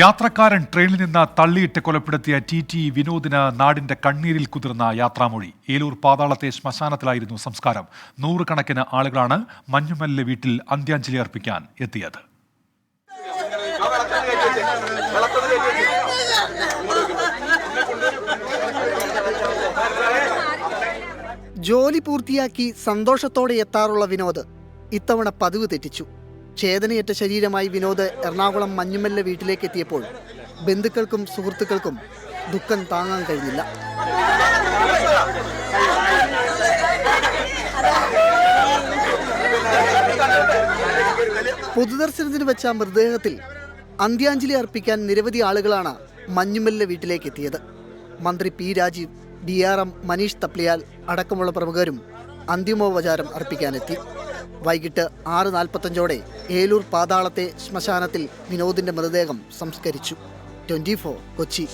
യാത്രക്കാരൻ ട്രെയിനിൽ നിന്ന് തള്ളിയിട്ട് കൊലപ്പെടുത്തിയ ടി വിനോദിന് നാടിന്റെ കണ്ണീരിൽ കുതിർന്ന യാത്രാമൊഴി. ഏലൂർ പാതാളത്തെ ശ്മശാനത്തിലായിരുന്നു സംസ്കാരം. നൂറുകണക്കിന് ആളുകളാണ് മഞ്ഞുമല്ലിലെ വീട്ടിൽ അന്ത്യാഞ്ജലി അർപ്പിക്കാൻ എത്തിയത്. ജോലി പൂർത്തിയാക്കി സന്തോഷത്തോടെ എത്താറുള്ള വിനോദ് ഇത്തവണ പതിവ് തെറ്റിച്ചു. ഛേദനയേറ്റ ശരീരമായി വിനോദ് എറണാകുളം മഞ്ഞുമല്ല വീട്ടിലേക്ക് എത്തിയപ്പോൾ ബന്ധുക്കൾക്കും സുഹൃത്തുക്കൾക്കും ദുഃഖം താങ്ങാൻ കഴിഞ്ഞില്ല. പൊതുദർശനത്തിന് വെച്ച മൃതദേഹത്തിൽ അന്ത്യാഞ്ജലി അർപ്പിക്കാൻ നിരവധി ആളുകളാണ് മഞ്ഞുമല്ല വീട്ടിലേക്ക് എത്തിയത്. മന്ത്രി പി രാജീവ്, DRM മനീഷ് തപ്ലിയാൽ അടക്കമുള്ള പ്രമുഖരും അന്തിമോപചാരം അർപ്പിക്കാനെത്തി. വൈകിട്ട് 6:45 ഏലൂർ പാതാളത്തെ ശ്മശാനത്തിൽ വിനോദിന്റെ മൃതദേഹം സംസ്കരിച്ചു. 24 കൊച്ചി.